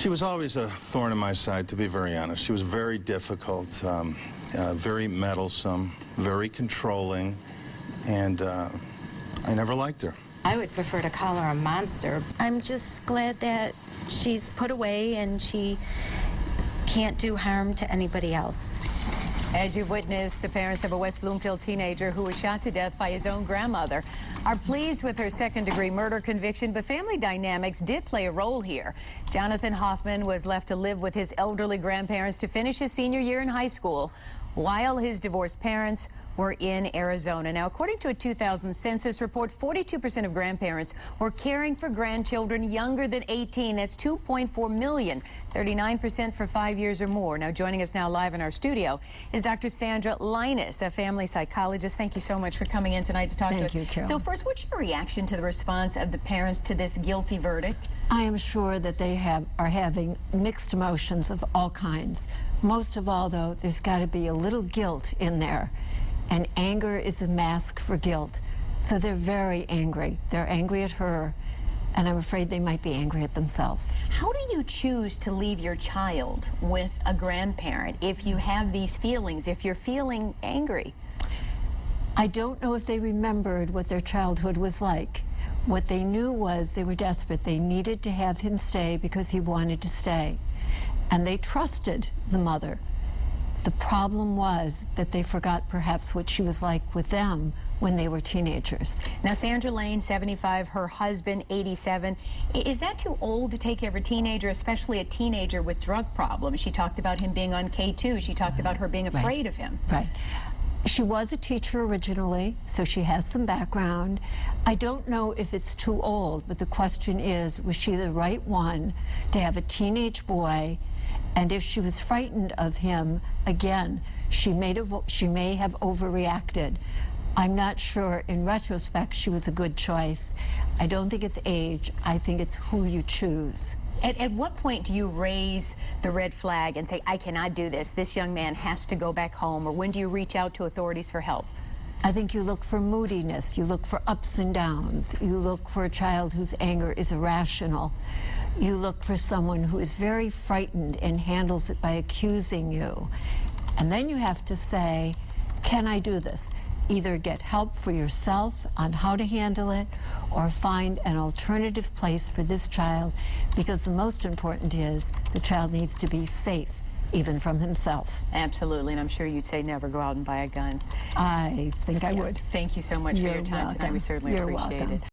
She was always a thorn in my side, to be very honest. She was very difficult, very meddlesome, very controlling, and I never liked her. I would prefer to call her a monster. I'm just glad that she's put away and she can't do harm to anybody else. As you've witnessed, the parents of a West Bloomfield teenager who was shot to death by his own grandmother are pleased with her second-degree murder conviction, but family dynamics did play a role here. Jonathan Hoffman was left to live with his elderly grandparents to finish his senior year in high school, while his divorced parents were in Arizona. Now, according to a 2000 census report, 42% of grandparents were caring for grandchildren younger than 18. That's 2.4 million, 39% for 5 years or more. Now, joining us now live in our studio is Dr. Sandra Layne, a family psychologist. Thank you so much for coming in tonight to talk to us. Thank you, Carol. So first, what's your reaction to the response of the parents to this guilty verdict? I am sure that they are having mixed emotions of all kinds. Most of all, though, there's got to be a little guilt in there. And anger is a mask for guilt. So they're very angry. They're angry at her, and I'm afraid they might be angry at themselves. How do you choose to leave your child with a grandparent if you have these feelings, if you're feeling angry? I don't know if they remembered what their childhood was like. What they knew was they were desperate. They needed to have him stay because he wanted to stay. And they trusted the mother. The problem was that they forgot perhaps what she was like with them when they were teenagers. Now, Sandra Layne, 75, her husband, 87. Is that too old to take care of a teenager, especially a teenager with drug problems? She talked about him being on K2. She talked about her being afraid of him. Right. She was a teacher originally, so she has some background. I don't know if it's too old, but the question is, was she the right one to have a teenage boy? And if she was frightened of him, again, she may have overreacted. I'm not sure. In retrospect, she was a good choice. I don't think it's age. I think it's who you choose. At what point do you raise the red flag and say, I cannot do this, this young man has to go back home? Or when do you reach out to authorities for help? I think you look for moodiness, you look for ups and downs, you look for a child whose anger is irrational. You look for someone who is very frightened and handles it by accusing you. And then you have to say, can I do this? Either get help for yourself on how to handle it or find an alternative place for this child, because the most important is the child needs to be safe, even from himself. Absolutely, and I'm sure you'd say never go out and buy a gun. I think I would. Thank you so much for your time tonight. We certainly appreciate it.